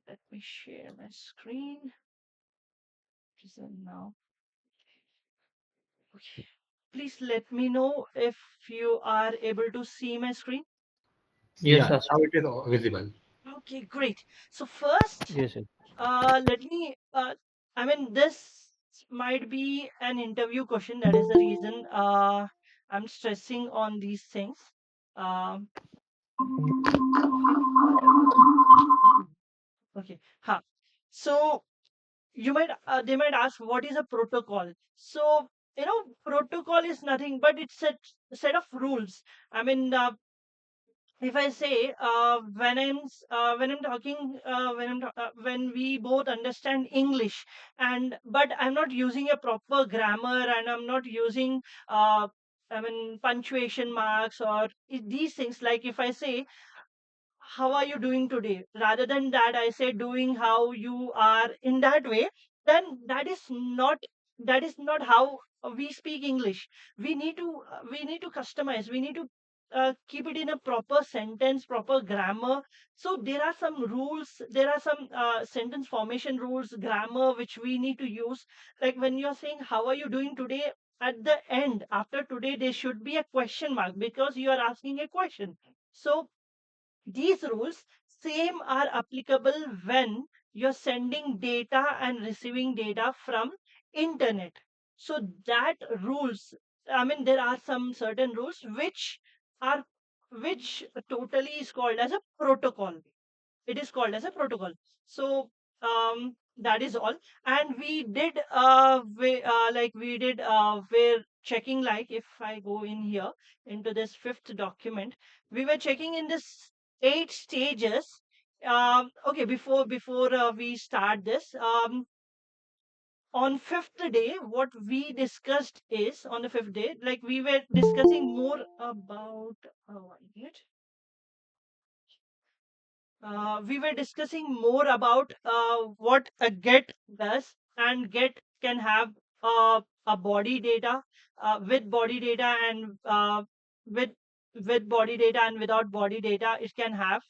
Let me share my screen. So now, okay. Please let me know if you are able to see my screen. Yes, Yeah, sir. now it is visible. Okay, great. So first, Yes, sir. let me. I mean, this might be an interview question. That is the reason I'm stressing on these things. Um, okay. Okay. Ha. So you might they might ask what is a protocol. So protocol is nothing but it's a set of rules. I mean, if I say when I'm talking when we both understand English, and but I'm not using a proper grammar, and I'm not using I mean punctuation marks or these things. Like if I say how are you doing today, rather than that I say doing how you are, in that way, then that is not how we speak English. We need to customize, we need to keep it in a proper sentence, proper grammar. So there are some rules, there are some sentence formation rules, grammar, which we need to use. Like when you're saying how are you doing today, at the end after today there should be a question mark, because you are asking a question. So these rules same are applicable when you're sending data and receiving data from internet. So that rules, I mean there are some certain rules are which totally is called as a protocol. It is called as a protocol. So that is all. And we did we did we're checking, like if I go in here into this fifth document, we were checking in this 8 stages. Okay, before we start this, on fifth day what we discussed is, on the fifth day, like we were discussing more about 1 minute. We were discussing more about what a get does, and get can have a body data, with body data and with body data and without body data it can have.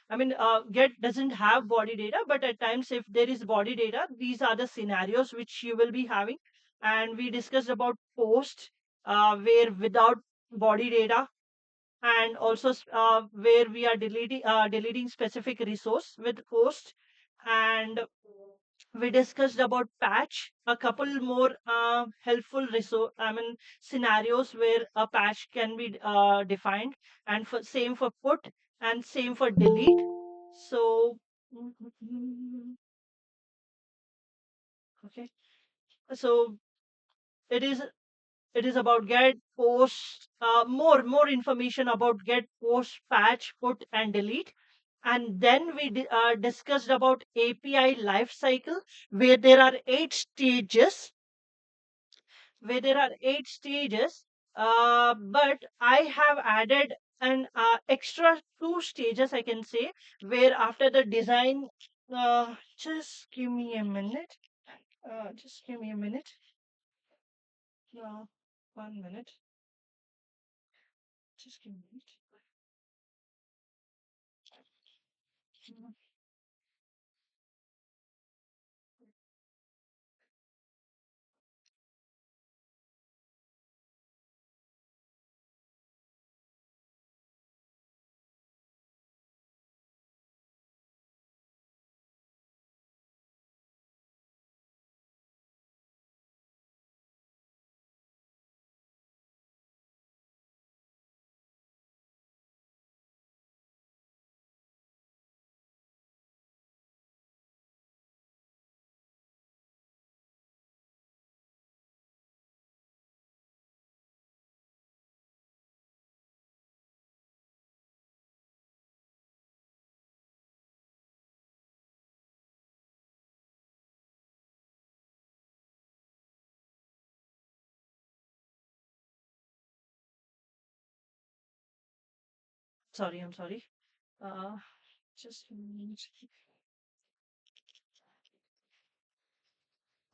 I mean, get doesn't have body data, but at times if there is body data, these are the scenarios which you will be having. And we discussed about post, where without body data, and also where we are deleting specific resource with post. And we discussed about patch, a couple more helpful resource, I mean scenarios where a patch can be defined, and for same for put and same for delete. So okay, so it is it is about get, post, more information about get, post, patch, put, and delete. And then we discussed about API lifecycle, where there are 8 stages, where there are 8 stages. But I have added an extra 2 stages, I can say, where after the design, just give me a minute. Just give me a minute. Uh, 1 minute. Just give me a minute. Sorry, I'm sorry. Uh, just give me a minute.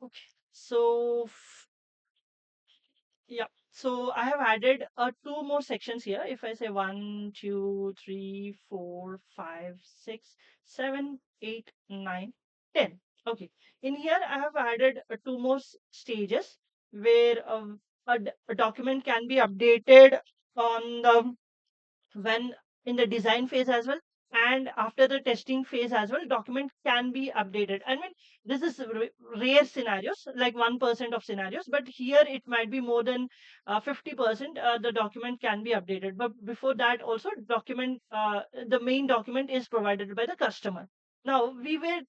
Okay. So yeah. So I have added two more sections here. If I say 1, 2, 3, 4, 5, 6, 7, 8, 9, 10. Okay. In here, I have added two more stages where a document can be updated on the when in the design phase as well, and after the testing phase as well, document can be updated. I mean, this is rare scenarios, like 1% of scenarios, but here it might be more than 50%. The document can be updated, but before that also document, the main document is provided by the customer. Now we were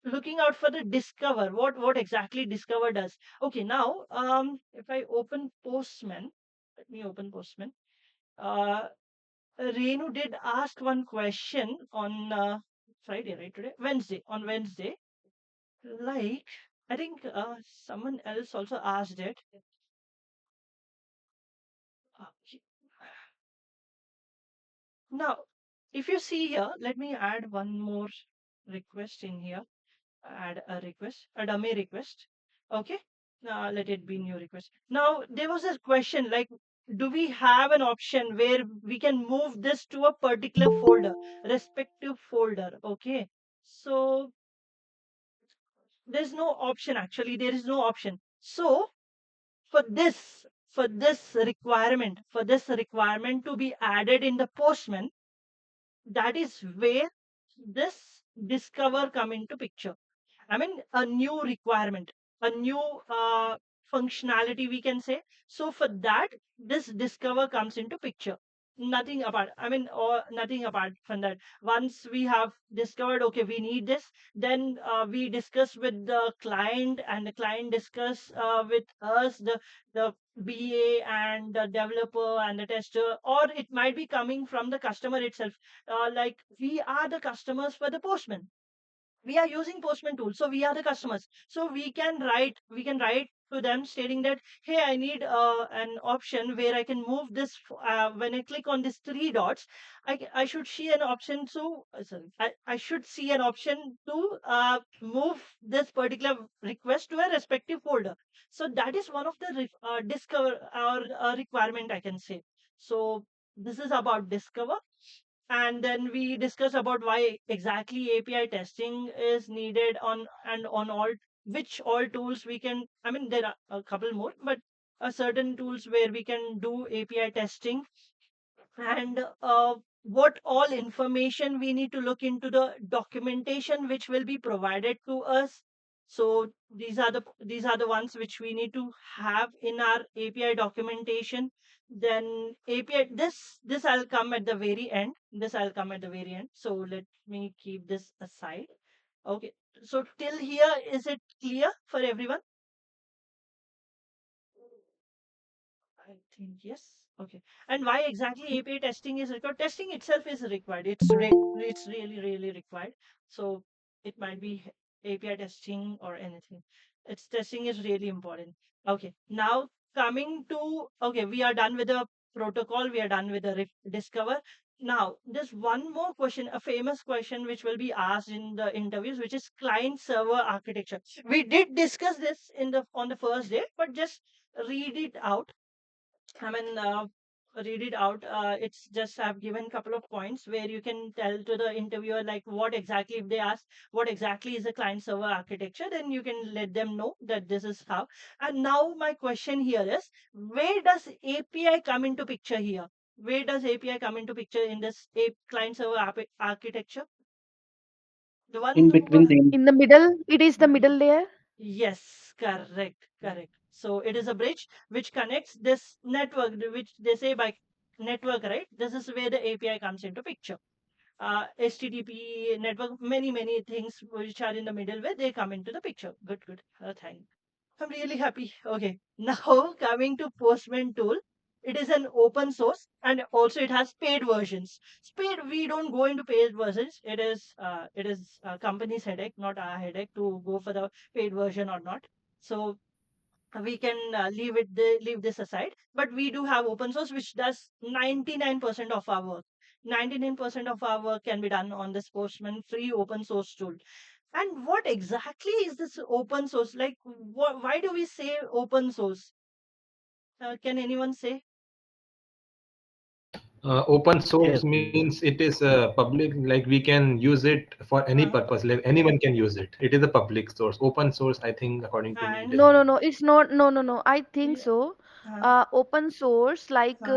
looking out for the discover, what exactly discover does. Okay, now if I open Postman, let me open Postman. uh, Renu did ask one question on Friday, right? Today, Wednesday. On Wednesday, like I think someone else also asked it. Uh, he- Now, if you see here, let me add one more request in here. Add a request, a dummy request. Okay. Let it be new request. Now, there was a question like, do we have an option where we can move this to a particular folder, respective folder? Okay. So there's no option, actually there is no option. So for this requirement to be added in the Postman, that is where this discover come into picture. I mean, a new requirement, a new functionality, we can say. So for that, this discover comes into picture. Nothing apart. I mean, or nothing apart from that. Once we have discovered, okay, we need this, then we discuss with the client, and the client discuss with us, the BA and the developer and the tester, or it might be coming from the customer itself. Like we are the customers for the Postman, we are using Postman tool, so we are the customers, so we can write to them stating that, hey, I need an option where I can move this when I click on these three dots, I should see an option. So sorry, I should see an option to move this particular request to a respective folder. So that is one of the discover or requirement, I can say. So this is about discover. And then we discuss about why exactly API testing is needed on, and on all, which all tools we can. I mean, there are a couple more, but certain tools where we can do API testing, and what all information we need to look into the documentation which will be provided to us. So these are the ones which we need to have in our API documentation. Then API, this I'll come at the very end. This I'll come at the very end. So let me keep this aside. Okay. So till here, is it clear for everyone? I think yes. Okay. And why exactly API testing is required? Testing itself is required. It's really really required. So it might be API testing or anything. Its testing is really important. Okay. Now coming to, okay, we are done with the protocol. We are done with the discover. Now there's one more question, a famous question which will be asked in the interviews, which is client server architecture. We did discuss this in the on the first day, but just read it out. I mean, read it out. It's just I've given a couple of points where you can tell to the interviewer like what exactly, if they ask what exactly is the client server architecture, then you can let them know that this is how. And now my question here is, where does API come into picture here? Where does API come into picture in this client server architecture? The one In who between was. them. In the middle, it is the middle layer. Yes, correct, correct. So it is a bridge which connects this network, which they say by network, right? This is where the API comes into picture. HTTP network, many things which are in the middle where they come into the picture. Good, good. Thank. I'm really happy. Okay, now coming to Postman tool. It is an open source, and also it has paid versions. Paid, we don't go into paid versions. It is a company's headache, not our headache, to go for the paid version or not. So we can leave this aside. But we do have open source, which does 99% of our work. 99% of our work can be done on this Postman free open source tool. And what exactly is this open source? Like, why do we say open source? Can anyone say? Open source Yes, means it is public, like we can use it for any Uh, purpose, like anyone can use it. It is a public source. Open source, I think, according to me, it and is no, not. no, no. It's not. No, no, no. I think yeah, so. uh, Open source, like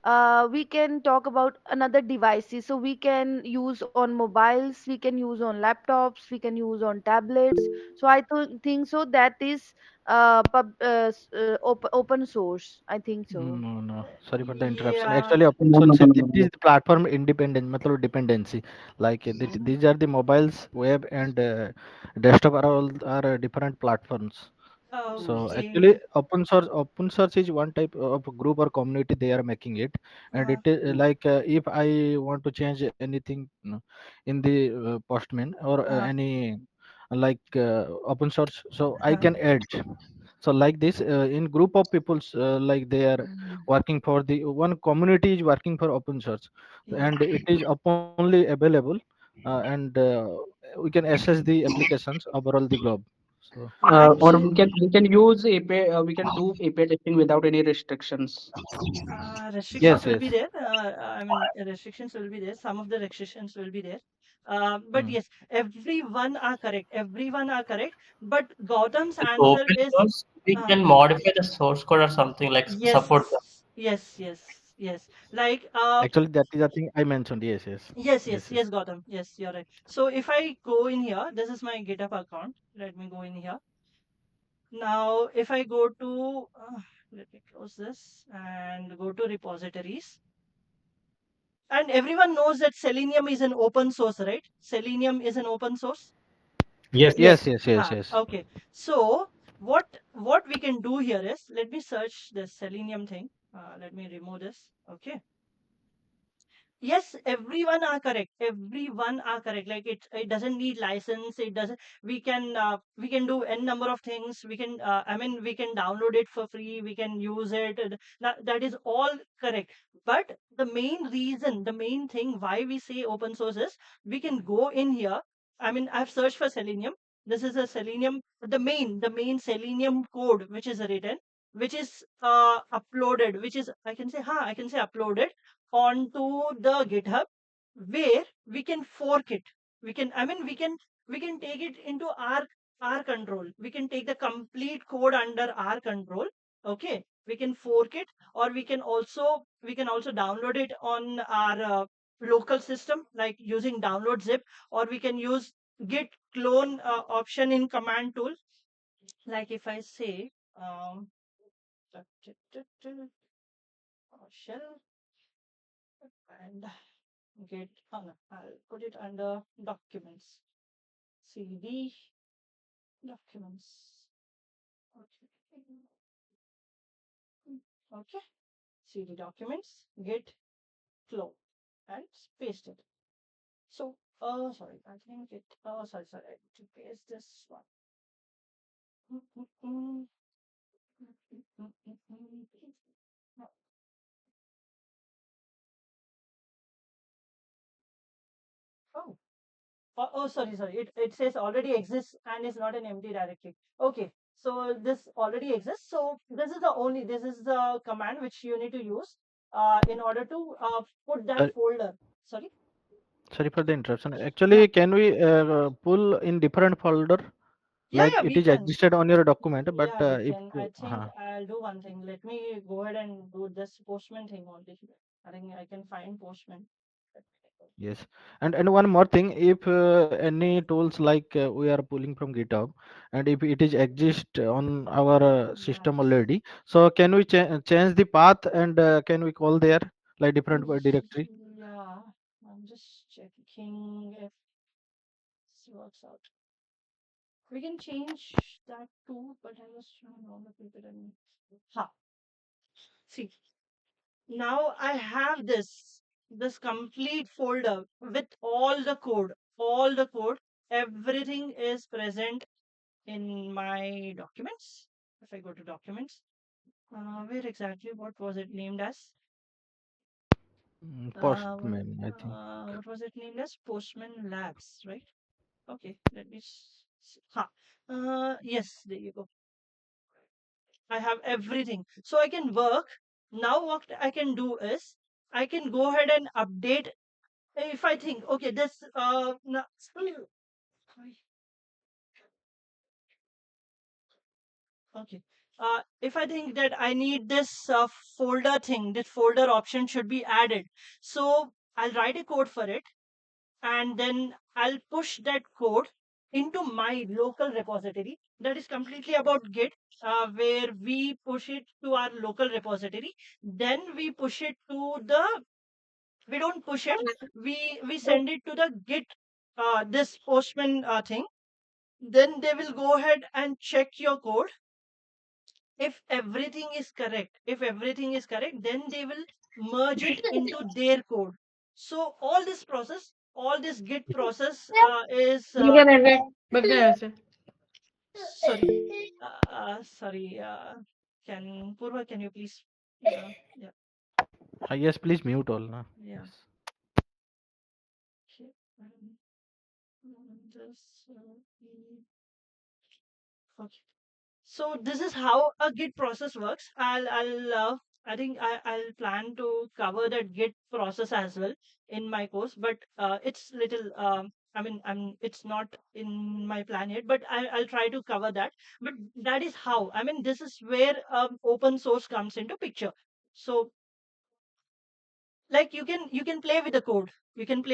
uh, we can talk about another devices. So we can use on mobiles, we can use on laptops, we can use on tablets. So I think so. That is open source. I think so. No, no. Sorry for the interruption. yeah. Actually, open No, no, source no, it no, is no. the platform independent, matlab dependency. Like Mhm. these are the mobiles, web, and desktop are all are different platforms. So Okay. actually, open source is one type of group or community they are making it, and Uh, it is like if I want to change anything, in the Postman or uh, any like open source, so I uh, can add. So like this, in group of peoples, like they are mm, working for the one community is working for open source, yeah. and it is openly available, and we can access the applications overall the globe. So Or Actually, we can use API. We can do API testing without any restrictions. yes, restrictions will be yes. there. I mean, restrictions will be there. Some of the restrictions will be there. But Mm. yes, everyone are correct. Everyone are correct. But Gautam's With answer open is source, we uh, can modify the source code or something like yes, support them. yes, yes, yes. Like Actually, that is the thing I mentioned. Yes, yes, yes, yes, yes, yes. yes, Gautam. Yes, you're right. So if I go in here, this is my GitHub account. Let me go in here. Now, if I go to, let me close this and go to repositories. And everyone knows that Selenium is an open source, right? Selenium is an open source. Yes, Yes, yes. yes, yes, Ha, yes. okay. So what we can do here is, let me search the Selenium thing. Let me remove this. Okay. Yes, everyone are correct. Everyone are correct. Like it doesn't need license. It doesn't. We can do n number of things. We can I mean we can download it for free. We can use it. That is all correct. But the main reason, the main thing why we say open source is we can go in here. I mean I've searched for Selenium. This is a Selenium. The main Selenium code which is written, which is uploaded, which is I can say uploaded onto the GitHub, where we can fork it. We can, I mean, we can take it into our control. We can take the complete code under our control. Okay, we can fork it, or we can also download it on our local system, like using download zip, or we can use git clone option in command tool. Like if I say shell and get, oh no, I'll put it under documents. CD documents. Okay. Okay. CD documents, get flow and paste it. So, sorry, I think it, sorry, I need to paste this one. Oh, sorry. It says already exists and is not an empty directory. Okay, so this already exists. So this is the command which you need to use in order to put that Sorry, folder. Sorry. sorry for the interruption. Yeah. Actually, can we pull in different folder? Yeah, Like yeah, it we is can. existed on your document, but Yeah, we if can. I think uh, I'll do one thing. Let me go ahead and do this Postman thing only. I think I can find Postman. yes, and one more thing, if any tools like we are pulling from GitHub, and if it is exist on our system Labs. already, so can we change the path and can we call there like different directory? Yeah, I'm just checking if this works out. We can change that too, but I was trying all the people and ha. See, now I have this complete folder with all the code. Everything is present in my documents. If I go to documents, where exactly? What was it named as? Postman, I think. What was it named as? Postman Labs, right? Okay, let me. Ha. Yes, there you go. I have everything. So I can work. Now what I can do is I can go ahead and update. If I think, okay, this no, sorry. Okay. If I think that I need this folder thing, this folder option should be added. So I'll write a code for it, and then I'll push that code into my local repository. That is completely about Git, where we push it to our local repository. Then we push it to the. We don't push it. We send it to the Git. This Postman thing. Then they will go ahead and check your code. If everything is correct, then they will merge it into their code. So all this git process is sorry sorry can Purva, can you please yeah Yes, please mute all. yeah Yes. okay. This, okay. So this is how a Git process works. I think I'll plan to cover that Git process as well in my course, but it's little. I mean, it's not in my plan yet, but I'll try to cover that. But that is how. I mean, this is where open source comes into picture. So like you can play with the code, you can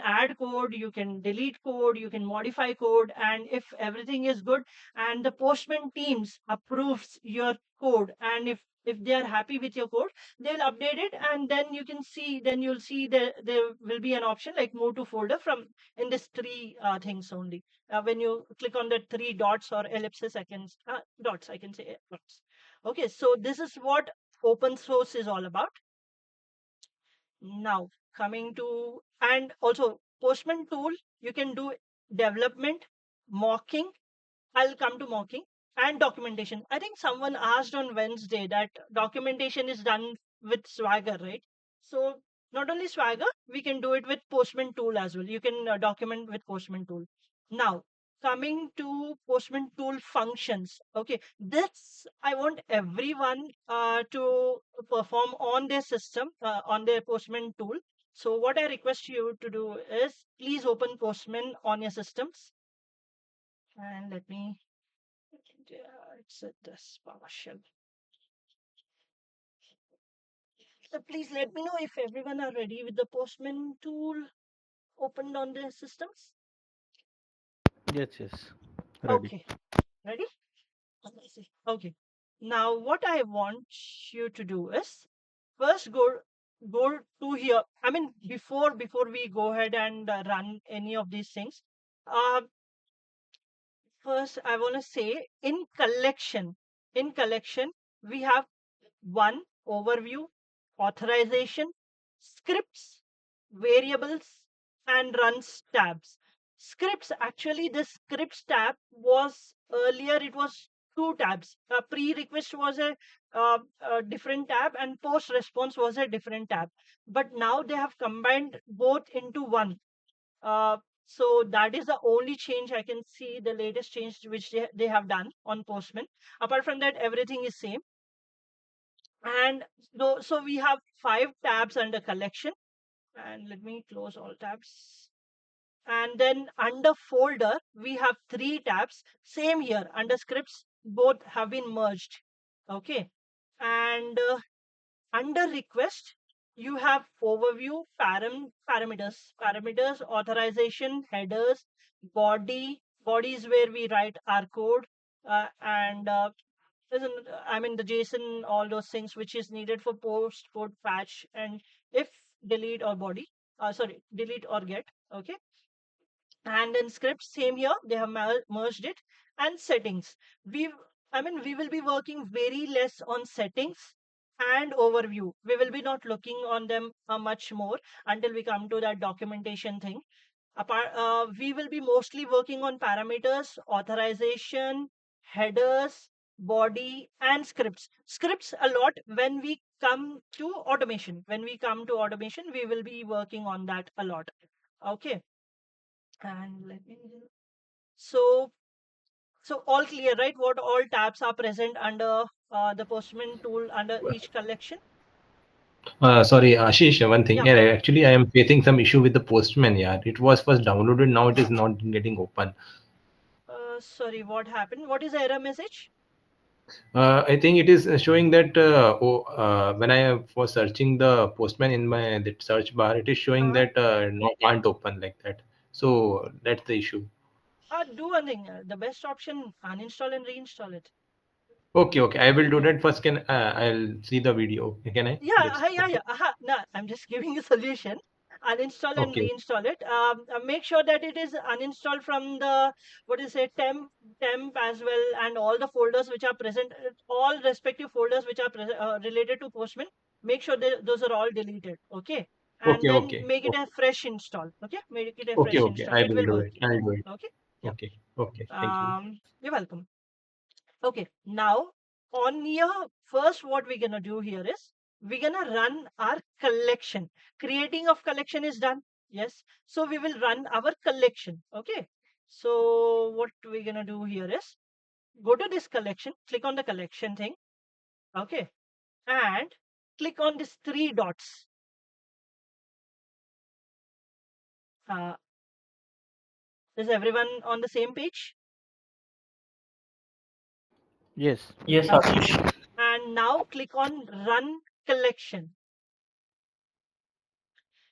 add code, you can delete code, you can modify code, and if everything is good and the Postman teams approves your code, and if they are happy with your code, they'll update it, and then you'll see there will be an option like move to folder from in this three things only. When you click on the three dots or ellipses, I can say dots. Okay, so this is what open source is all about. Now, coming to, and also Postman tool, you can do development, mocking. I'll come to mocking and documentation. I think someone asked on Wednesday that documentation is done with Swagger, right? So not only Swagger, we can do it with Postman tool as well. You can document with Postman tool. Now, coming to Postman tool functions. Okay, this I want everyone to perform on their system, on their Postman tool. So what I request you to do is please open Postman on your systems, and let me it's at this PowerShell. So please let me know if everyone are ready with the Postman tool opened on their systems. Yes, yes. Ready. Okay, ready? Amazing. Okay. Now what I want you to do is first go to here. I mean before we go ahead and run any of these things, uh, first I want to say in collection we have one overview, authorization, scripts, variables, and runs tabs. Scripts, actually, the scripts tab was earlier, it was two tabs. Pre request was a different tab, and post response was a different tab. But now they have combined both into one. Uh, so that is the only change I can see, the latest change which they have done on Postman. Apart from that, everything is same. And so we have five tabs under collection, and let me close all tabs. And then under folder we have three tabs, same here under scripts, both have been merged. Okay. And under request you have overview, parameters, authorization, headers, body is where we write our code, and isn't I mean the JSON, all those things which is needed for post, put, patch, and if delete or body, sorry, delete or get. Okay. And in scripts, same here, they have merged it. And settings, we we will be working very less on settings and overview. We will be not looking on them much more until we come to that documentation thing. We will be mostly working on parameters, authorization, headers, body, and scripts. Scripts a lot when we come to automation. When we come to automation, we will be working on that a lot. Okay. And let me. So So all clear, right? What all tabs are present under the Postman tool under each collection? Sorry, Ashish, one thing. Yeah. Yeah, actually, I am facing some issue with the Postman. Yeah, it was first downloaded, now it is not getting open. Sorry, what happened? What is the error message? I think it is showing that when I was searching the Postman in my that search bar, it is showing Uh, that no can't open like that. So that's the issue. do one thing. The best option: uninstall and reinstall it. Okay, okay, I will do Yeah. that first. Can I'll see the video. Can I? Yeah, Let's. yeah, Okay, yeah. No, I'm just giving a solution. Uninstall and okay, reinstall it. Make sure that it is uninstalled from the what is it temp as well, and all the folders which are present, all respective folders which are related to Postman. Make sure that those are all deleted. Okay, and okay, then okay, make it a okay, fresh install. Okay, make it a okay, fresh okay. install. I It will will do work. it. I'll do it. Okay. Yeah. Okay, okay. Thank you. You're welcome. Okay, now on here, first what we're gonna do here is we're gonna run our collection. Creating of collection is done. Yes. So we will run our collection. Okay. So what we're gonna do here is go to this collection, click on the collection thing. Okay. And click on these three dots. Uh, is everyone on the same page? Yes. Yes, Okay. Ashish. And now click on run collection.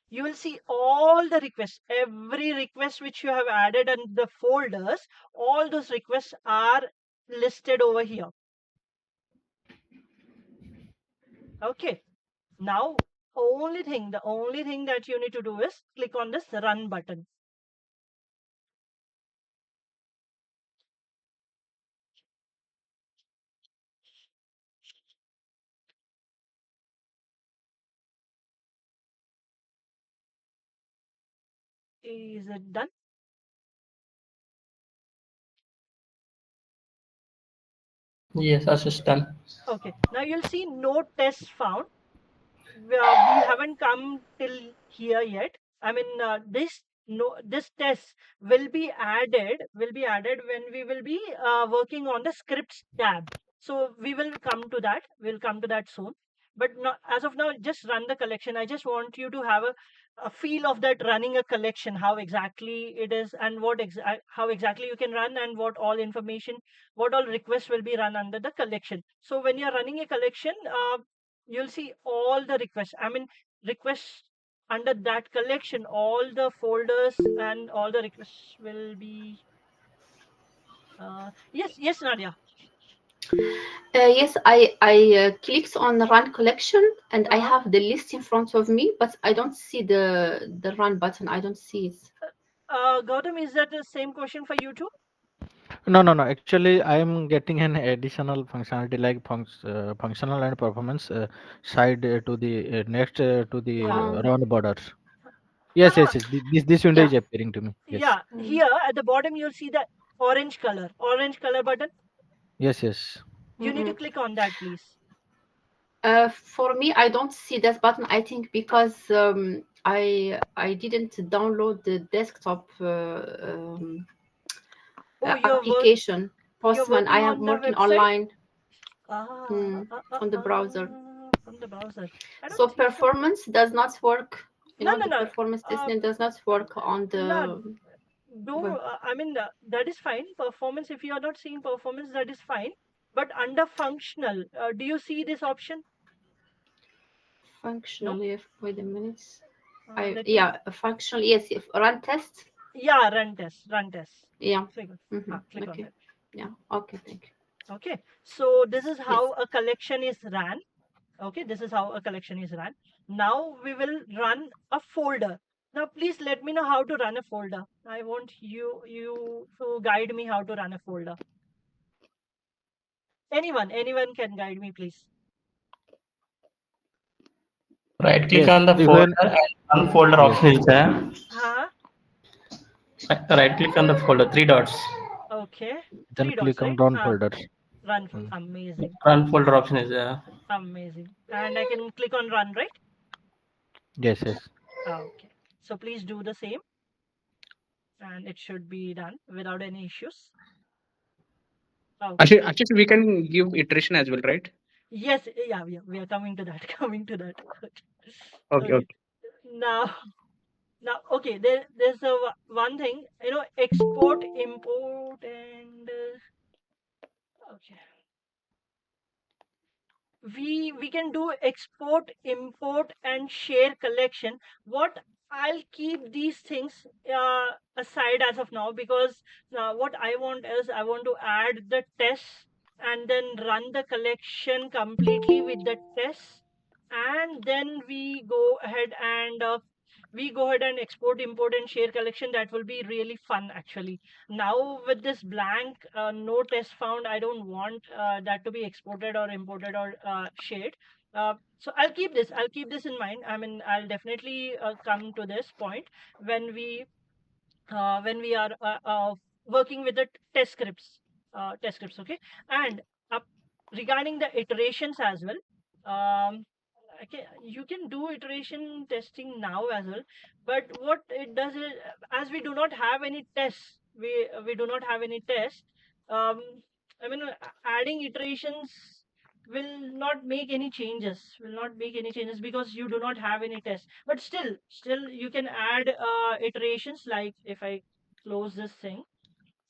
You will see all the requests, every request which you have added in the folders, all those requests are listed over here. Okay. Now, the only thing that you need to do is click on this run button. Is it done? Yes, Ashish done. Okay. Now you'll see no tests found. We haven't come till here yet. I mean, this test will be added when we will be working on the scripts tab. So we will come to that. We'll come to that soon. But not, as of now, just run the collection. I just want you to have a feel of that running a collection, how exactly it is, and how exactly you can run, and what all requests will be run under the collection. So when you're running a collection, you'll see all the requests. I mean, requests under that collection, all the folders and all the requests will be. Yes, yes, Nadia. Yes, I clicked on run collection and I Uh-huh. have the list in front of me, but I don't see the run button. I don't see it. Gautam, is that the same question for you too? No, no, no. Actually, I am getting an additional functionality like functional and performance side to the next to the Yeah. Um, run borders. Yes, Ah, yes, yes. This window yeah. is appearing to me. Yes, yeah. Mm, Here at the bottom, you'll see the orange color button. yes, yes. You need to mm-mm. click on that, please. For me, I don't see that button. I think because I didn't download the desktop Oh, application. you're Postman, I working am on the working website. online on the browser. From the browser. I So don't think so. performance does not work. No, no, The no. performance Uh, testing does not work on no, the don't. web. I mean, that is fine. Performance. If you are not seeing performance, that is fine. But under functional, do you see this option? No. Functional. Wait a minute. Let me. Yeah, functional. Yes, if run test. Yeah, run test. Run test. Yeah. Click on. Click on Okay. that. Yeah. Okay. Thank you. Okay. So this is Yes. how a collection is ran. Okay, this is how a collection is run. Now we will run a folder. Now please let me know how to run a folder. I want you to guide me how to run a folder. Anyone can guide me, please. Right click Yes, on the folder even and one folder yes. option is there. Huh? Right click on the folder, three dots. Okay. Then Three dots, click on right? run folders. Run. Mm. Amazing. Run folder option is there. Amazing. And I can click on run, right? Yes, yes. Okay. So please do the same, and it should be done without any issues. Okay. Ashish, we can give iteration as well, right? Yes, yeah, we are coming to that. Coming to that. Okay. Okay, Okay. okay. Now, okay. There's one thing. Export, import, and okay. We can do export, import, and share collection. What I'll keep these things aside as of now, because what I want is I want to add the tests and then run the collection completely with the tests, and then we go ahead and export, import, and share collection. That will be really fun actually. Now with this blank, no test found, I don't want that to be exported or imported or shared. So I'll keep this in mind. I mean, I'll definitely come to this point when we are working with the test scripts, okay. And uh, regarding the iterations as well, um, okay, you can do iteration testing now as well, but what it does is, as we do not have any tests, we do not have any tests. um, I mean, adding iterations will not make any changes because you do not have any tests. But still you can add iterations. Like if I close this thing,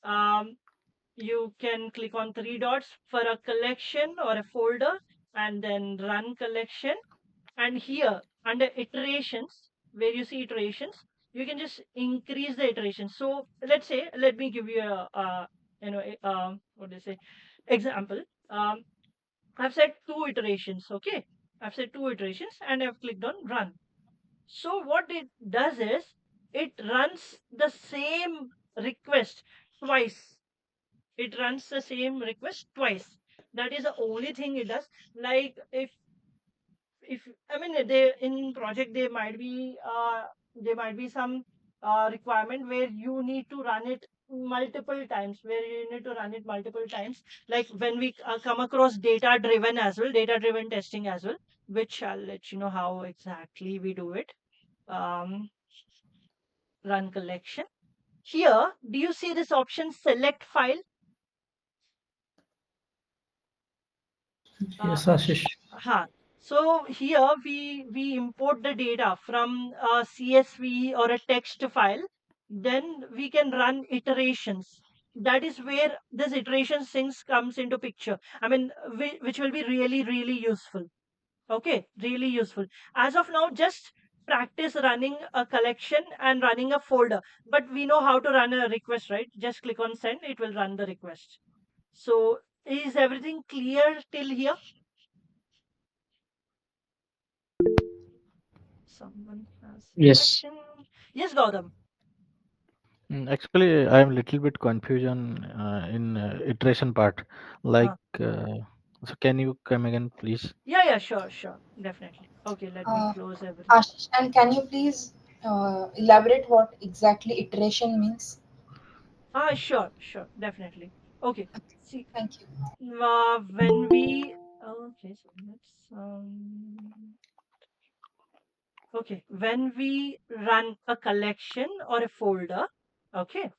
um, you can click on three dots for a collection or a folder, and then run collection. And here under iterations, where you see iterations, you can just increase the iterations. So let me give you what do you say, example. I've said two iterations, okay. I've said two iterations and I've clicked on run. So what it does is it runs the same request twice. It runs the same request twice. That is the only thing it does. Like if I mean, they in project there might be some requirement where you need to run it multiple times, like when we come across data driven testing as well, which I'll let you know how exactly we do it. um, Run collection. Here, do you see this option select file? uh, Yes, Ashish. huh. So here we import the data from a CSV or a text file. Then we can run iterations. That is where this iteration things comes into picture. I mean, which will be really really useful. Okay, really useful. As of now, just practice running a collection and running a folder. But we know how to run a request, right? Just click on send, it will run the request. So is everything clear till here? Someone has a Yes. question. Yes, Gautam. Actually, I am little bit confusion in iteration part. Like, Uh, so can you come again, please? yeah, sure, definitely. Okay, let me Uh, close everything. Ashish, and can you please elaborate what exactly iteration means? Sure, definitely. Okay, see, Thank you. when we okay, so let's okay, when we run a collection or a folder, okay,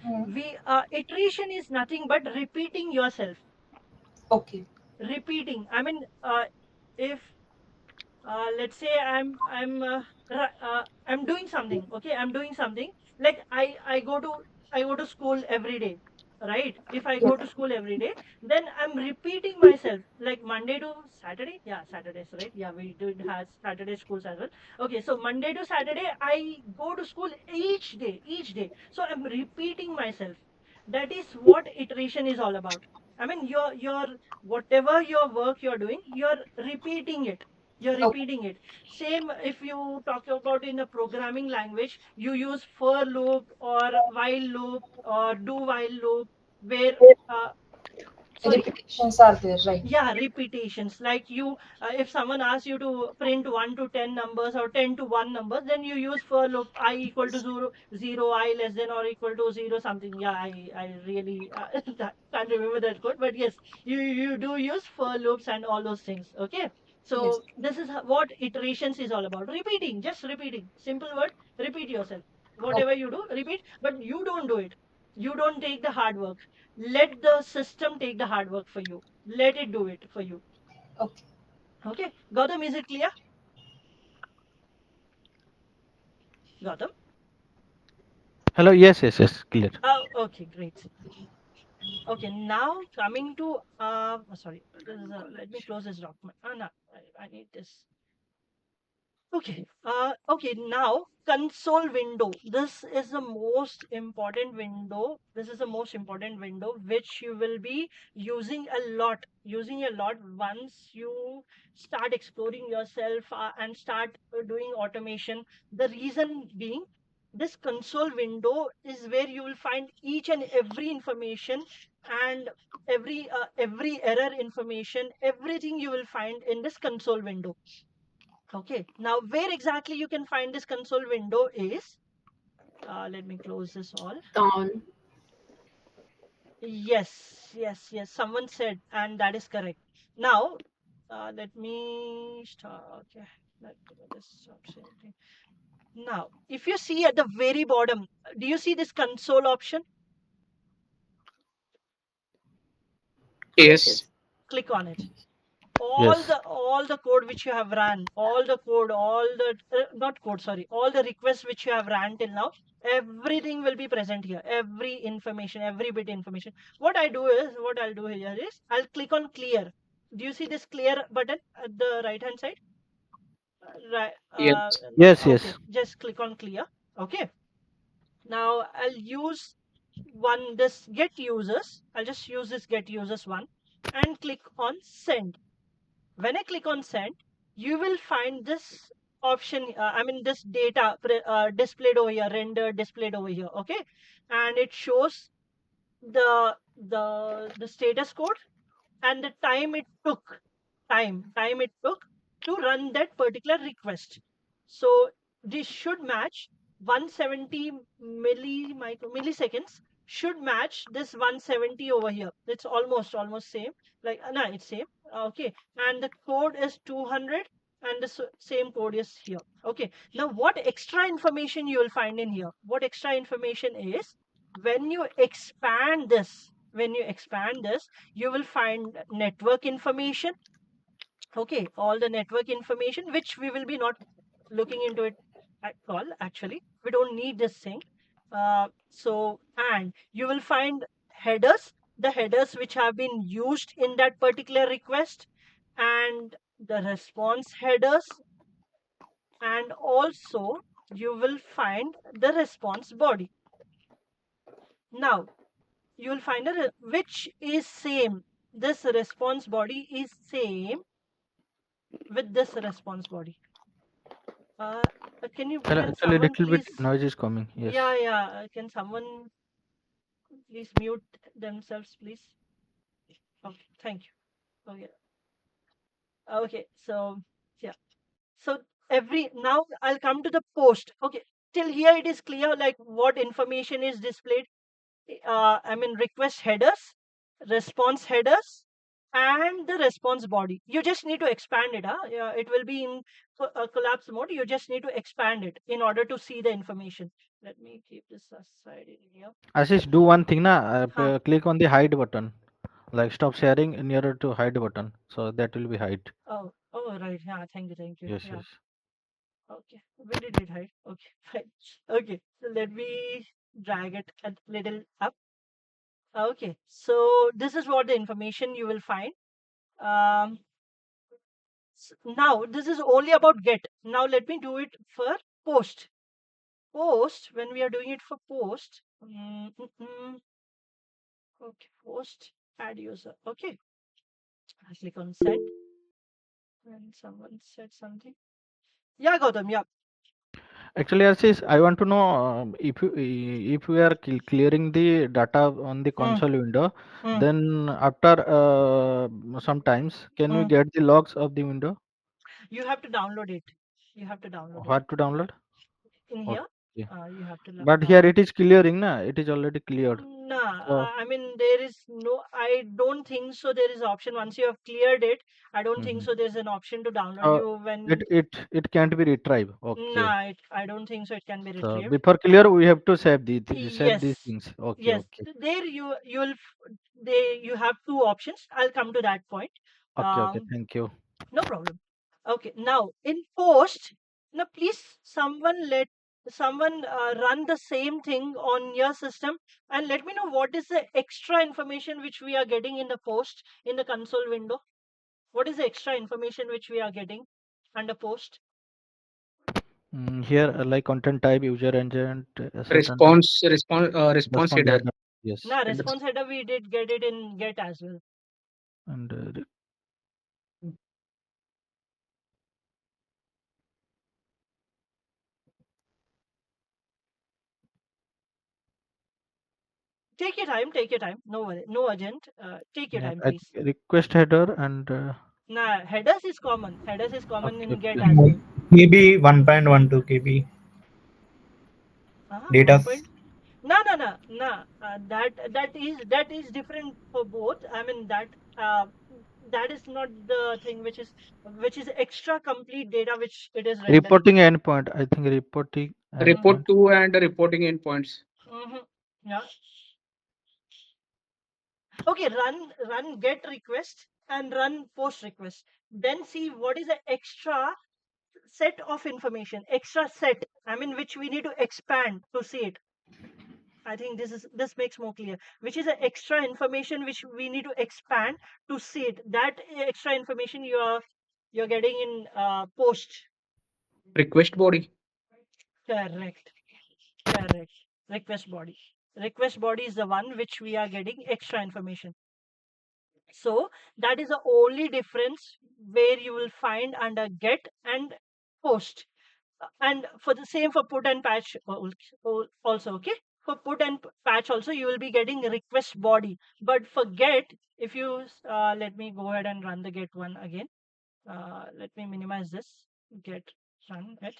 Hmm. we iteration is nothing but repeating yourself. Okay. Repeating. I mean, if let's say I'm doing something, okay, I'm doing something, like I go to school every day, right? If I Yes. go to school every day, then I'm repeating myself, like Monday to Saturday. Yeah, Saturdays, right? Yeah, we did have Saturday schools as well. Okay, so Monday to Saturday I go to school each day, so I'm repeating myself. That is what iteration is all about. I mean, your whatever your work you're doing, you're Okay. repeating it. Same if you talk about in a programming language, you use for loop or while loop or do while loop, where sorry. Repetitions are there, right? Yeah, repetitions. Like if someone asks you to print 1 to 10 numbers or 10 to 1 numbers, then you use for loop I equal to 0, I less than or equal to 0 something. Yeah, I really can't remember that code, but yes, you do use for loops and all those things. Okay, Yes. so this is what iterations is all about. Repeating, just repeating. Simple word, repeat yourself. Okay. Whatever you do, repeat, but you don't do it. You don't take the hard work. Let the system take the hard work for you. Let it do it for you. Okay. Okay. Gautam, is it clear? Gautam? Hello. Yes. Yes. Yes. Clear. Oh, okay, great. Okay, now coming to sorry, this is let me close this document. No, I need this. Okay. Okay. Now, console window. This is the most important window. This is the most important window which you will be using a lot. Using a lot once you start exploring yourself and start doing automation. The reason being, this console window is where you will find each and every information and every error information. Everything you will find in this console window. Okay, now where exactly you can find this console window is, let me close this all. Down. Yes, yes, yes, someone said, and that is correct. Now, let me start. Okay, let me just stop sharing. Now, if you see at the very bottom, do you see this console option? Yes, Yes. yes. Click on it. Yes. All the code which you have run, all the code, all the not code, sorry, all the requests which you have ran till now, everything will be present here. Every information, every bit information. What I'll do here is I'll click on clear. Do you see this clear button at the right hand side? Right. Yes. Yes. Okay. Yes. Just click on clear. Okay. Now I'll use this get users. I'll just use this get users one and click on send. When I click on send, you will find this option, I mean this data displayed over here, rendered, displayed over here, okay? And it shows the status code and the time it took to run that particular request. So this should match 170 milliseconds should match this 170 over here. It's almost same. Like no, it's same. Okay, and the code is 200, and the same code is here. Okay. Now, what extra information you will find in here? What extra information is when you expand this? When you expand this, you will find network information. Okay, all the network information which we will be not looking into it at all. Actually, we don't need this thing. So, and you will find headers, the headers which have been used in that particular request, and the response headers, and also you will find the response body. Now, you will find which is same. This response body is same with this response body. Uh, Hello. can Actually, someone little bit please? noise is coming. Yes. Yeah. Can someone please mute themselves, please? Okay, thank you. Okay, okay. So yeah. So every now I'll come to the post. Okay, till here it is clear like what information is displayed. I mean request headers, response headers, and the response body. You just need to expand it. Yeah, it will be in collapse mode. You just need to expand it in order to see the information. Let me keep this aside in here. Ashish, do one thing na. Huh. Click on the hide button. Like stop sharing nearer to hide button. So that will be hide. Oh, right. Yeah, thank you, thank you. Yes. Yeah. Yes. Okay. Where did it hide? Okay, fine. Okay. So let me drag it a little up. Okay. So this is what the information you will find. Um, now this is only about get. Now let me do it for post. Post, when we are doing it for post, okay, post, add user. Okay. I click on send. And someone said something. Yeah, Gautam. Yeah. Actually, Ashish, I want to know if we are clearing the data on the Mm, console window, mm, then after sometimes can we mm. get the logs of the window? You have to download it. You have to download it What to download? in Oh, here. Okay. You have to But here it is clearing, na? It is already cleared. Nah, So, I mean, there is no, I don't think so. There is option once you have cleared it. I don't think mhm. so. There's an option to download So you it when, it it can't be retrieved. Okay. nah, I don't think so. It can be So retrieved. before clear, we have to save save these Yes, things. Okay, yes. okay, There you'll you have two options. I'll come to that point. okay, okay. Um, Thank you. no problem. Okay, now in post, now please someone run the same thing on your system and let me know what is the extra information which we are getting in the post in the console window. What is the extra information which we are getting under post? Here, like content type, user agent, certain type, Response response header. header. Yes, Now Headers. response header we did get it in get as well. and Take your time. No worry, no urgent. Take your yeah, time, I please. think request header and Now headers is common. Headers is common okay, in get okay. as well. Maybe 1.12 KB One data. point. No, no, no, no. That is different for both. I mean that is not the thing which is extra complete data which it is rendering. Reporting endpoint. I think reporting Mm-hmm. endpoint. Report to and reporting endpoints. Mm-hmm. Yeah. Okay. Run get request and run post request. Then see what is the extra set of information. Extra set. I mean which we need to expand to see it. I think this makes more clear. Which is the extra information which we need to expand to see it. That extra information you're getting in post. Request body. Correct. Correct. Request body. Request body is the one which we are getting extra information. So that is the only difference where you will find under get and post. And for the same for put and patch also, okay, for put and patch also you will be getting request body, but for get, if you let me go ahead and run the get one again. Let me minimize this. Get run it.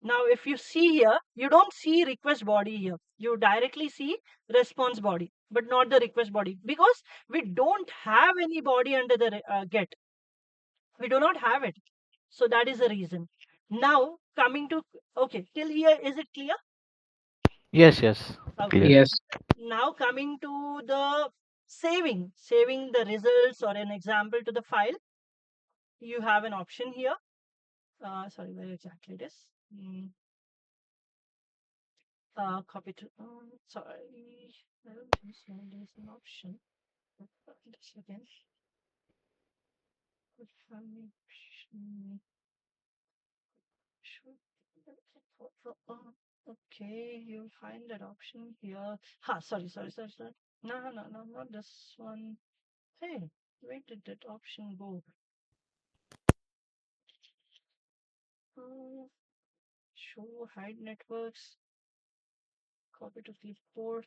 Now if you see here, you don't see request body here, you directly see response body but not the request body because we don't have any body under the get. We do not have it, so that is the reason. Now coming to, okay, till here is it clear? Yes, yes, Okay. clear. Yes. Now coming to the saving the results or an example to the file, you have an option here. Sorry, where exactly it is. Copy to, sorry, I don't think so there's an option. Just again. Should- Okay, you'll find that option here. Ha, sorry. No, no, no, not this one. Hey, where did that option go? Uh, show hide networks, copy to clipboard.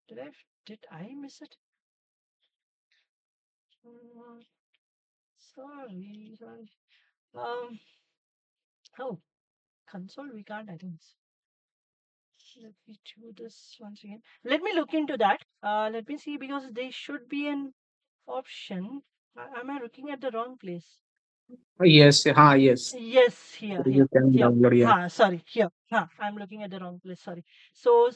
Did I did I miss it? Uh, sorry. Um. Oh, console. We can't. I think. Let me do this once again. Let me look into that. Let me see because there should be an option. Am I looking at the wrong place? Yes. Yes. Yes, here, You can here. download. Yeah. Sorry, here. I'm looking at the wrong place. Sorry. So,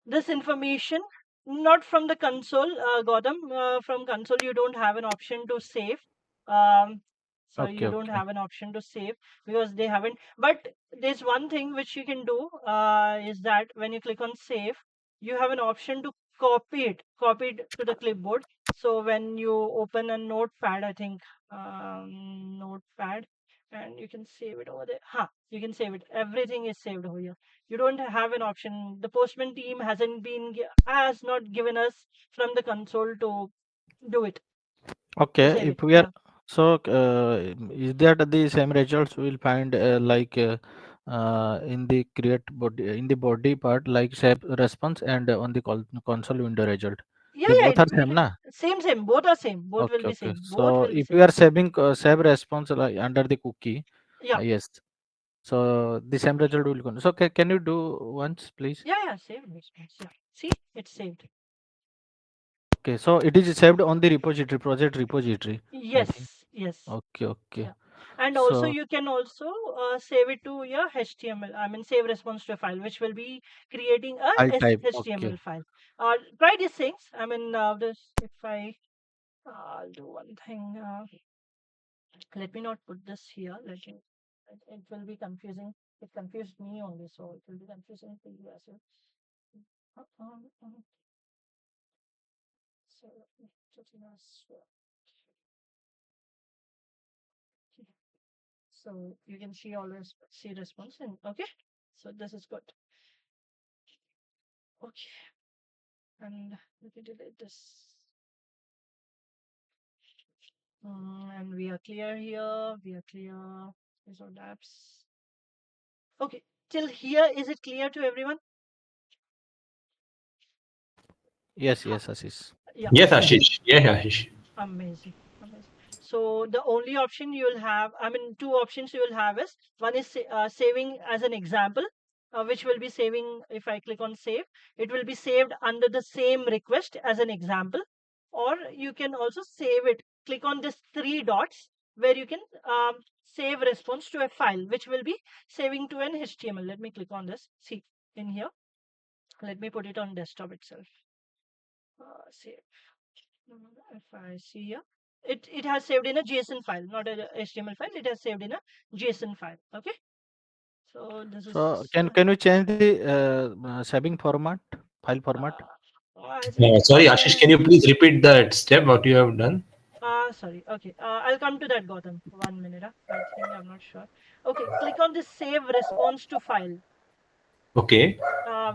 this information not from the console, Gautam. From console, you don't have an option to save. Um, sorry, Okay, you don't okay. have an option to save because they haven't. But there's one thing which you can do is that when you click on save, you have an option to copy it to the clipboard. So when you open a notepad, I think notepad, and you can save it over there. You can save it. Everything is saved over here. You don't have an option. The Postman team has not given us from the console to do it, to Okay, save it. if we are Yeah. so, is that the same results we'll find in the create body in the body part like save response and on the console window result. Yeah, The yeah, both are same, na? same. Both are same. Both will Okay, be okay. same. Both So will be if we same. are saving save response like under the cookie, Yeah. yes. So the same result will come. So can you do once, please? Yeah, saved response. Yeah. See, it's saved. Okay, so it is saved on the repository, project repository, I think. Yes, yes. Okay, okay. Yeah. And also So you can also save it to your HTML. I mean, save response to a file, which will be creating a file type. Okay. HTML file. Try these things. I mean, this if I I'll do one thing. Let me not put this here. It will be confusing. It confused me only, so it will be confusing for you as well. So let me put it as well. So you can see always see response and okay. So this is good. Okay, and let me delete this. And we are clear here. We are clear. These are apps. Okay, till here is it clear to everyone? Yes, Ha- yes, Ashish. Yeah, Yes, okay. Ashish. Yeah, Ashish. Amazing. Amazing. So the only option you will have, I mean, two options you will have is one is saving as an example, which will be saving. If I click on save, it will be saved under the same request as an example, or you can also save it. Click on this three dots where you can save response to a file, which will be saving to an HTML. Let me click on this. See in here. Let me put it on desktop itself. Save. If I see here, it has saved in a JSON file, not a HTML file. It has saved in a JSON file. Okay. So this is So can you change the saving format, file format? I think Sorry, Ashish, can you please repeat that step, what you have done? sorry. Okay. I'll come to that, Gautam. 1 minute. I think I'm not sure. Okay. Click on this save response to file. Okay.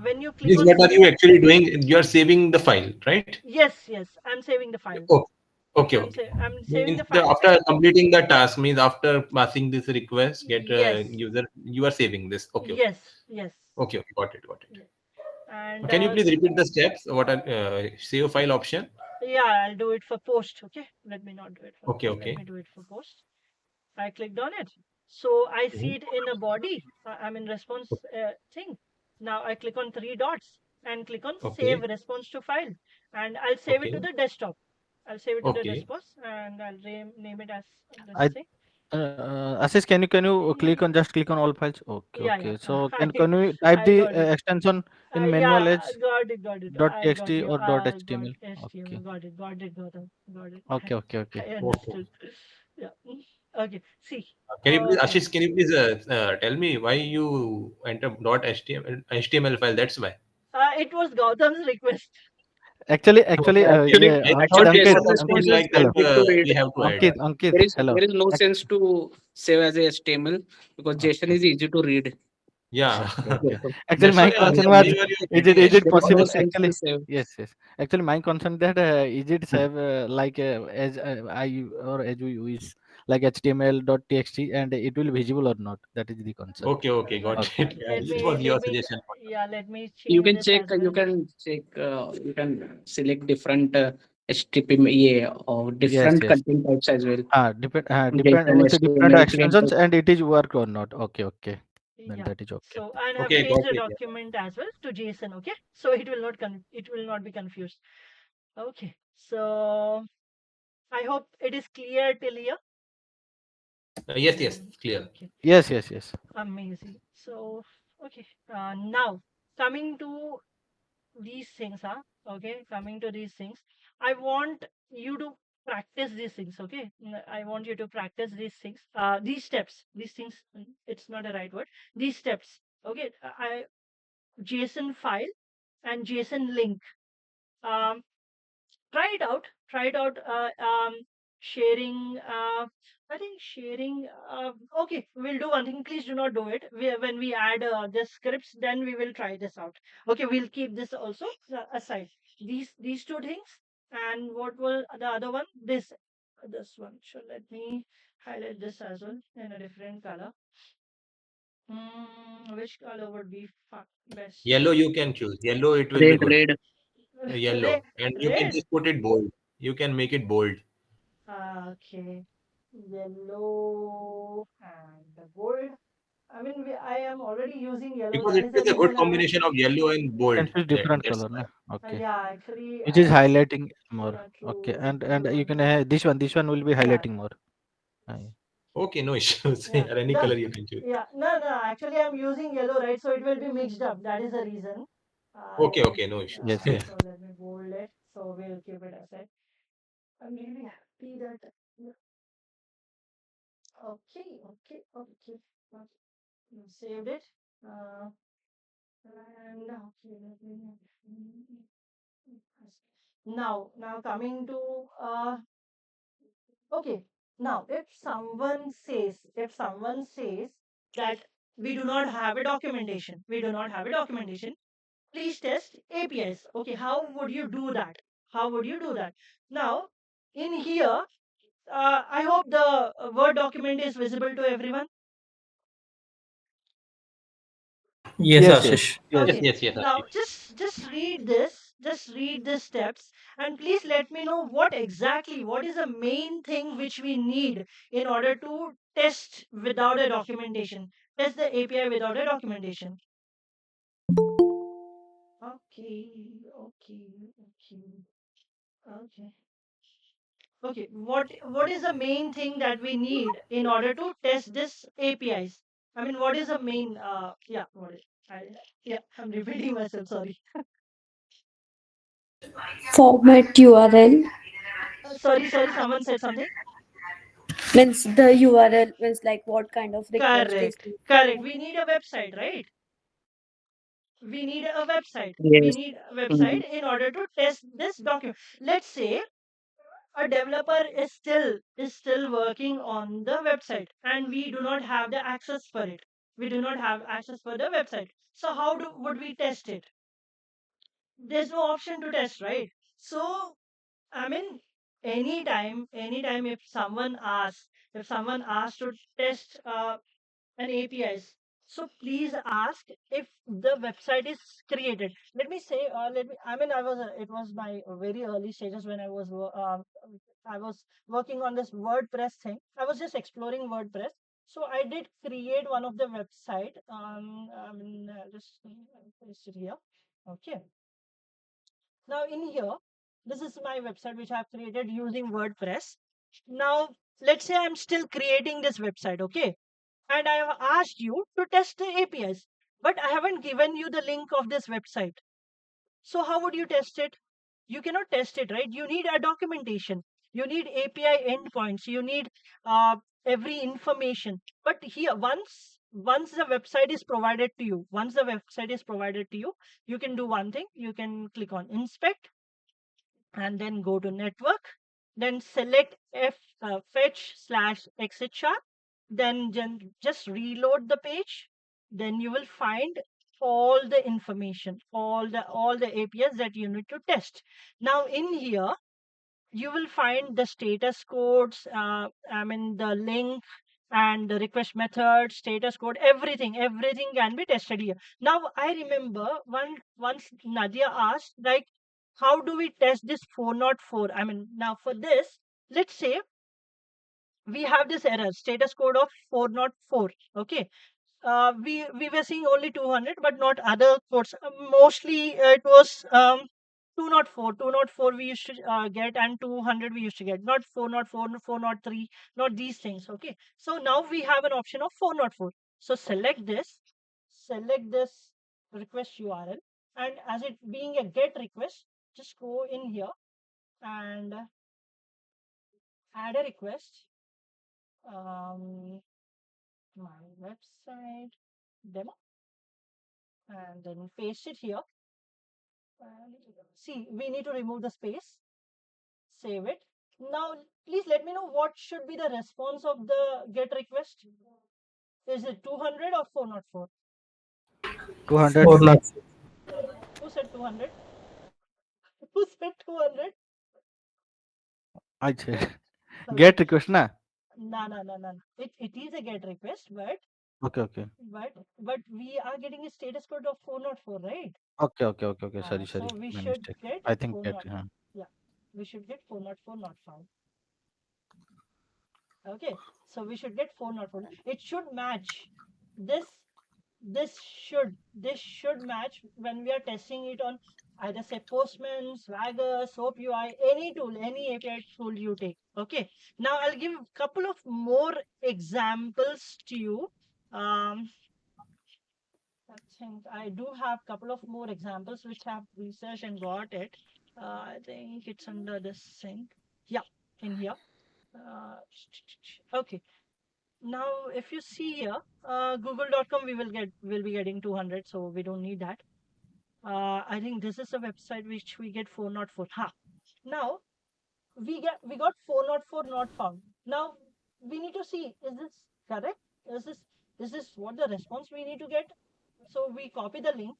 When you click This on what are you actually doing? You are saving the file, right? yes, I'm saving the file. Okay. Okay, okay. I'm saving Means the file. after completing the task, means after passing this request, get Yes, user, you are saving this. Okay, okay. yes. Okay, okay. Got it, got it. Yes. And Can you please repeat the steps? What are save file option? yeah, I'll do it for post. Okay. Let me not do it for Okay, file. Let okay. me do it for post. I clicked on it. So I Mhm. see it in a body. I'm in response thing. Now I click on three dots and click on save Okay, response to file. And I'll save it to okay, the desktop. I'll save it to the okay. desktop and I'll name it as this I thing. Ashish, can you click Y- on just click on all files? Okay, Yeah. okay. So I, can you type I the got it. extension in manual Yeah, edge got it. dot I got txt you. or dot Got html? Okay, HTML. Got it. Got it. okay, okay, I okay. Okay. understood. Yeah. Okay. See. Can you please, Okay. Ashish, can you please tell me why you enter .html file? That's why. It was Gautam's request. Actually, Okay, actually, yeah, I Ankit, thought Actually, Ankit, JSON something response Ankit, is like that hello, easy to read. we have to add. Ankit, There is hello. no sense to save as a HTML because JSON Okay, is easy to read. Yeah. okay, okay. Therefore, Actually, That's my why concern why was, you are is writing it there is HTML? no possible? sense to Actually, save. yes, yes. Actually, my concern that is it save like as I or as we use like HTML dot txt and it will visible or not? That is the concern. Okay, okay, got Okay, it. Yeah, Let it me was your let me suggestion. yeah, let me You change can this check. as well. You can select different HTML or yes, different yes. content types as well. Depend JSON, with the different HTML, plain extensions text. and it is work or not. Okay, okay. Then Yeah. that is okay. So and I've Okay, changed got the it. Yeah. document as well to JSON. Okay. So it will not be confused. Okay. So I hope it is clear till here. Yes, yes, clear. Okay. Yes, yes, yes. Amazing. So okay. Now coming to these things, okay, coming to these things, I want you to practice these things. Okay. I want you to practice these things, these steps, these things. It's not a right word. These steps. Okay. I JSON file and JSON link. um try it out. Sharing, I think sharing, okay, we'll do one thing. Please do not do it. When we add the scripts, then we will try this out. Okay, we'll keep this also aside. These two things. And what will the other one? This one. So let me highlight this as well in a different color. Which color would be best? Yellow you can choose. Yellow it will be Red, good. red. Red. Yellow. And you can Red. just put it bold. You can make it bold. Okay. Yellow and the gold. I mean, I am already using yellow. Because That it is the is a good reason I was. combination of yellow and You can bold. choose different That's color, why. na? Okay. Yeah, actually, Which is I. highlighting more. Yeah, Okay. true, And true. you can have this one will be Yeah, highlighting more. Yeah. Okay, no issues. yeah. Or any The color you can choose. yeah, no, no. Actually, I'm using yellow, right? So it will be mixed up. That is the reason. Okay, I. okay, no issues. Yes, yes. So let me bold it. So we'll keep it aside. I'm really happy that. Okay, okay, okay. Okay. Saved it. Uh, and okay, let me. Now coming to okay. Now, if someone says that we do not have a documentation, please test APIs. Okay, how would you do that? How would you do that? Now, in here, I hope the Word document is visible to everyone. Yes, Yes, yes. Ashish. Yes, Yes. Okay. yes, yes, Now, Ashish. just read this. Just read the steps, and please let me know what is the main thing which we need in order to test without a documentation. Test the API without a documentation. Okay. Okay. Okay. Okay. Okay. What is the main thing that we need in order to test this APIs? I mean, what is the main? Yeah. What is? Yeah. I'm repeating myself. Sorry. Format URL Sorry. Someone said something. means the URL means like what kind of request is Correct. this? Correct. We need a website, right? We need a website. We Yes. need a Mm. website in order to test this document. Let's say a developer is still working on the website and we do not have the access for it. We do not have access for the website. So how would we test it? There's no option to test, right? So I mean, anytime if someone asks to test an APIs. So please ask if the website is created. Let me say, I mean, it was my very early stages when I was working on this WordPress thing. I was just exploring WordPress. So I did create one of the website. I mean, just paste it here. Okay. Now in here, this is my website which I've created using WordPress. Now, let's say I'm still creating this website, okay? And I have asked you to test the APIs, but I haven't given you the link of this website. So how would you test it? You cannot test it, right? You need a documentation. You need API endpoints. You need every information. But here, once the website is provided to you, you can do one thing. You can click on inspect and then go to network, then select fetch slash exit sharp, then just reload the page, then you will find all the information, all the APIs that you need to test. Now in here you will find the status codes, I mean the link and the request method, status code, everything can be tested here. Now I remember once Nadia asked, like, how do we test this 404? I mean, now for this, let's say we have this error, status code of 404. Okay, we were seeing only 200 but not other codes. Mostly it was 204 we used to get, and 200 we used to get, not 404, 403, not these things. Okay, so now we have an option of 404. So select this request URL, and as it being a get request, just go in here and add a request. My website demo, and then paste it here. And see, we need to remove the space, save it. Now, please let me know what should be the response of the get request. Is it 200 or 404? 200. 404. Who said 200? Who said 200? I said Okay. get request na. No. It is a get request, but Okay, okay. but but we are getting a status code of 404, right? Okay. Sorry, So sorry. we My should mistake. get I think get. 404. Yeah, we should get 404 not found. Okay, so we should get 404. It should match. this this should match when we are testing it on either say Postman, Swagger, Soap UI, any tool, any API tool you take. Okay. Now I'll give a couple of more examples to you. Um, I think I do have a couple of more examples which have researched and got it. I think it's under this sync. Yeah, in here. Uh, okay. Now, if you see here, google.com, will be getting 200, so we don't need that. I think this is a website which we get 404. Ha. Now we got 404 not found. Now we need to see, is this correct? Is this what the response we need to get? So we copy the link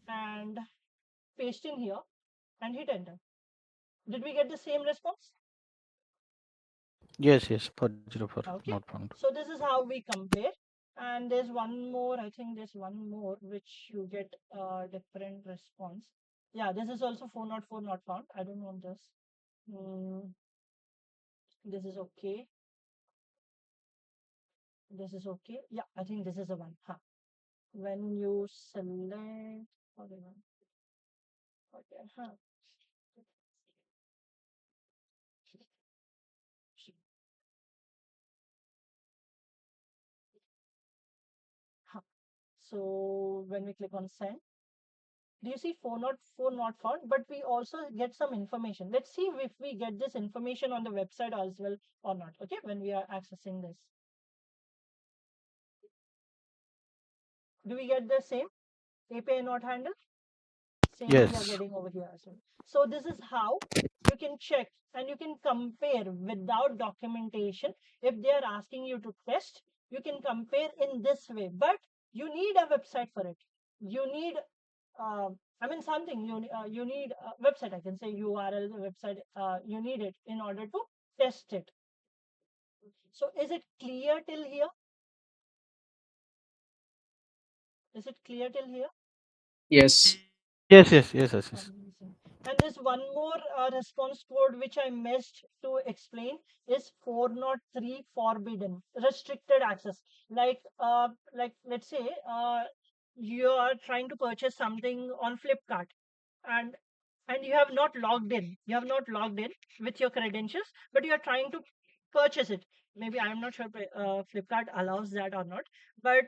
and paste in here and hit enter. Did we get the same response? Yes, 404 not Okay. found. So this is how we compare. And there's one more, I think there's one more which you get a different response. Yeah, this is also 404 not found. I don't want this. This is okay. This is okay. Yeah, I think this is the one. Huh. When you select, okay, okay, huh. Huh. So when we click on send, do you see 404 not found? But we also get some information. Let's see if we get this information on the website as well or not. Okay, when we are accessing this, do we get the same API not handled? Same we are Yes. getting over here as well. So this is how you can check and you can compare without documentation. If they are asking you to test, you can compare in this way. But you need a website for it. You need uh, I mean something you need a website. I can say URL website. You need it in order to test it. So is it clear till here? Is it clear till here? Yes. Yes. Amazing. And there's one more response code which I missed to explain is 403 forbidden restricted access. Like let's say you are trying to purchase something on Flipkart and you have not logged in. You have not logged in with your credentials, but you are trying to purchase it. Maybe I'm not sure Flipkart allows that or not, but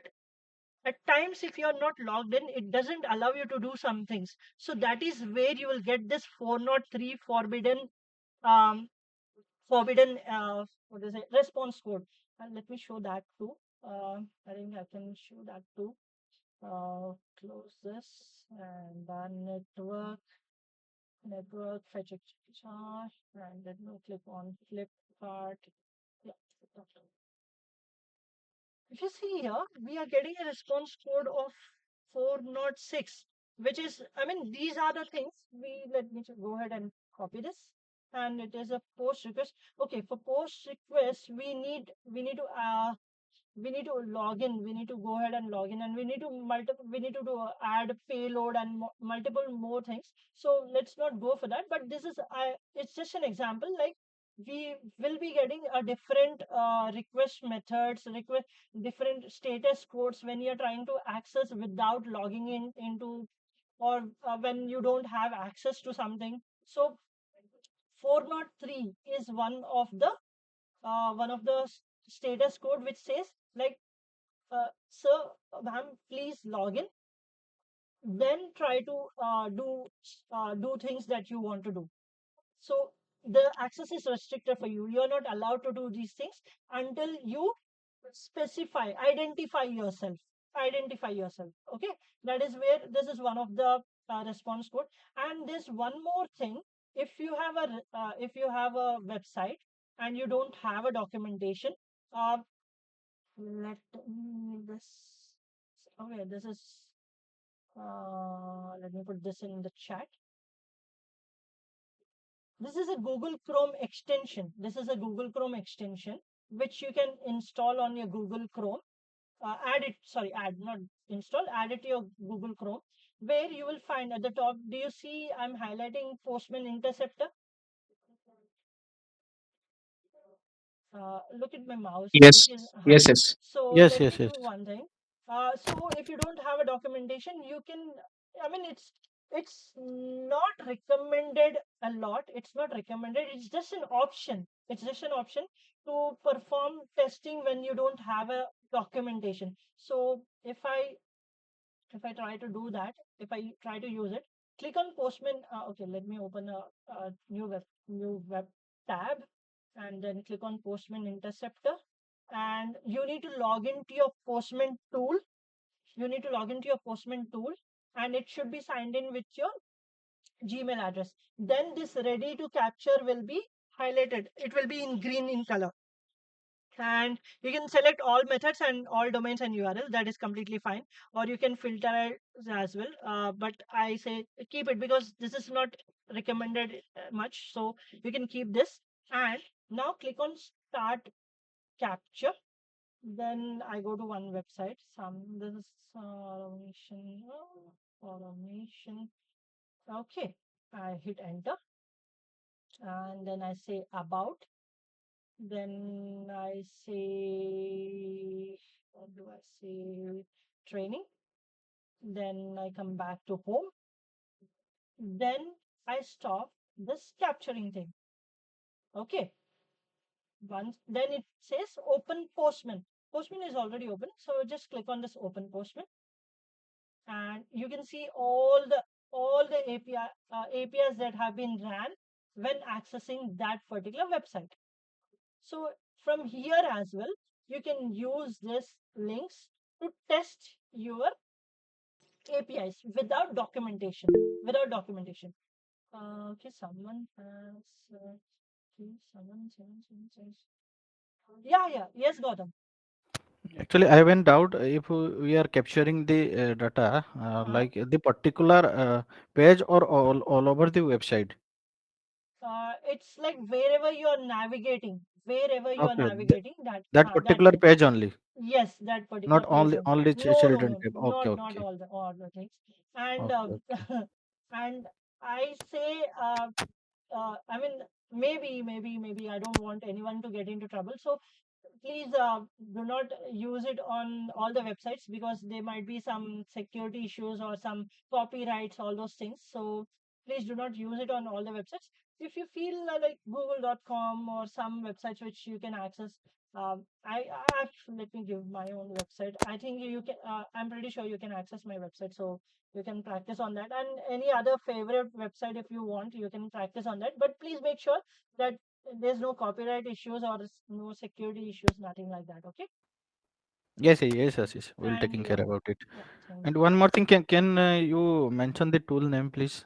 at times if you're not logged in it doesn't allow you to do some things, so that is where you will get this 403 forbidden um forbidden what is it response code. And let me show that too. I think I can show that too. Close this and then network fetch char, and let me click on Flipkart. Yeah, if you see here, we are getting a response code of 406, which is, I mean, these are the things let me just go ahead and copy this. And it is a post request. Okay, for post request, we need to log in. We need to go ahead and log in, and we need to do add payload and multiple more things. So let's not go for that. But this is, it's just an example. Like we will be getting a different request methods, request different status codes when you're trying to access without logging in into, or when you don't have access to something. So 403 is one of the status code which says like, sir, ma'am, please log in, then try to do things that you want to do. So the access is restricted for you. You are not allowed to do these things until you identify yourself. Identify yourself. Okay, that is where this is one of the response code. And there's one more thing. If you have a website and you don't have a documentation, uh, let me this. Okay, this is. Let me put this in the chat. This is a Google Chrome extension. This is a Google Chrome extension which you can install on your Google Chrome. Not install, add it to your Google Chrome, where you will find at the top. Do you see I'm highlighting Postman Interceptor? look at my mouse, Yes, which is yes, yes. so Yes, let yes, me yes. do one thing. So if you don't have a documentation, you can. I mean, it's not recommended a lot. It's not recommended. It's just an option. It's just an option to perform testing when you don't have a documentation. So if I try to do that, if I try to use it, click on Postman. Okay, let me open a new web tab, and then click on Postman Interceptor, and you need to log into your Postman tool. You need to log into your Postman tool, and it should be signed in with your Gmail address. Then this ready to capture will be highlighted. It will be in green in color, and you can select all methods and all domains and URL. That is completely fine, or you can filter it as well, but I say keep it because this is not recommended much, so you can keep this. And now click on start capture. Then I go to one website, this is automation. Okay, I hit enter, and then I say about. Then I say, what do I say? Training. Then I come back to home. Then I stop this capturing thing. Okay. Once then it says open Postman. Postman is already open, so just click on this open Postman, and you can see all the APIs that have been ran when accessing that particular website. So from here as well, you can use this links to test your APIs without documentation. Without documentation. Okay, someone has. Okay, someone says. Yeah, yeah. Yes, Gautam. Actually, I went out if we are capturing the data, Uh, like the particular page or all over the website. it's like wherever you are navigating, Okay, that that particular page. page only, Yes, that not particular page only only. only No, no, children no, tab. Okay, not okay, all the things. And okay, okay. and I say, I mean, maybe I don't want anyone to get into trouble. So please do not use it on all the websites because there might be some security issues or some copyrights, all those things. So please do not use it on all the websites. If you feel like google.com or some websites which you can access, I let me give my own website. I think you can. I'm pretty sure you can access my website, so you can practice on that. And any other favorite website, if you want, you can practice on that. But please make sure that there's no copyright issues or no security issues, nothing like that. Okay. Yes, yes, yes, yes. We'll And taking care yeah, about it. yeah. Thank And you. one more thing, can you mention the tool name, please?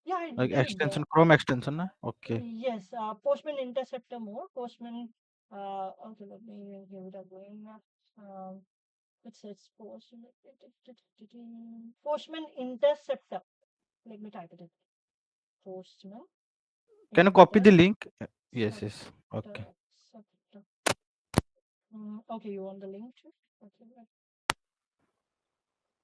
Yeah, I Like did. extension, Chrome extension, na? Okay. Yes, Postman Interceptor more. Postman. Okay, let me give it again. Um, it says Postman Interceptor. Let me type it in. Postman Can you copy the link? Yes, Interceptor. yes. Okay. Okay, you want the link too? Okay, right.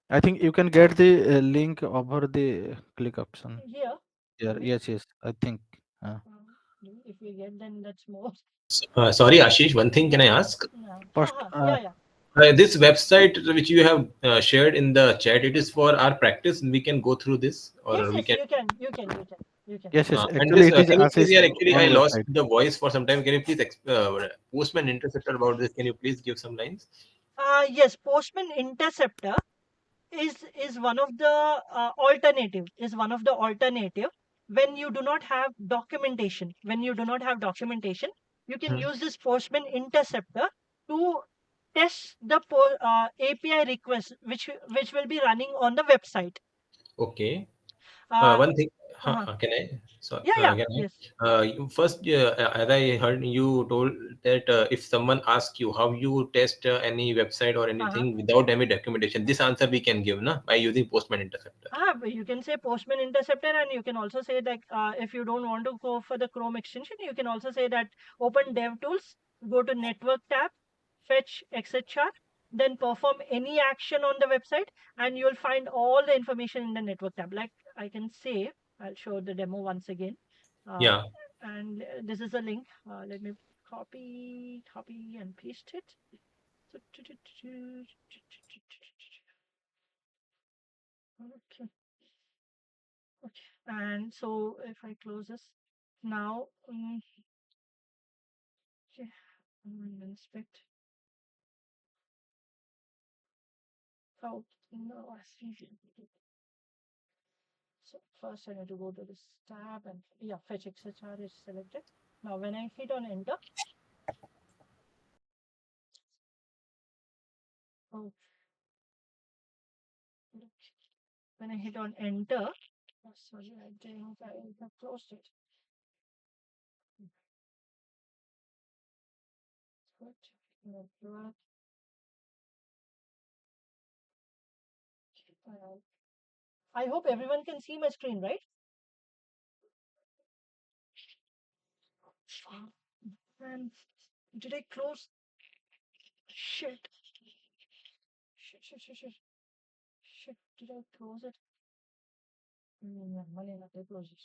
I think you can get the link over the click option. Here. Yeah, Do we? yes, yes. I think. If we get, then that's more. Sorry, Ashish, one thing can I ask? Yeah. First, Yeah, yeah. This website which you have shared in the chat, it is for our practice. We can go through this, Yes, or we yes, can. you can. yes, yes. And Actually, this, it is can you please, Ashish yeah, actually, I own lost website. the voice for some time. Can you please, Postman Interceptor about this? Can you please give some lines? Yes, Postman Interceptor is one of the alternative. Is one of the alternative when you do not have documentation. When you do not have documentation, you can Mhm. use this Postman Interceptor to test the API request which will be running on the website. Okay. Uh, One thing, uh can I? So, Yeah, yeah, can yes. I? First, as I heard you told that if someone asks you how you test any website or Uh-huh. anything without any documentation, this answer we can give, na, by using Postman Interceptor. But you can say Postman Interceptor, and you can also say that if you don't want to go for the Chrome extension, you can also say that open DevTools, go to Network tab, fetch XHR, then perform any action on the website, and you'll find all the information in the Network tab. Like I can say, I'll show the demo once again. Uh, Yeah. and this is a link. Let me copy and paste it. So, okay. Okay. And so if I close this now, okay, I'm going to inspect. Oh, no, I see. So first I need to go to this tab and yeah, fetch XHR is selected. Now when I hit on enter, oh, when I hit on enter, oh, sorry, I think I have closed it. Good. I hope everyone can see my screen, right? And did I close? Shit. Shit. Did I close it? Normally I close it.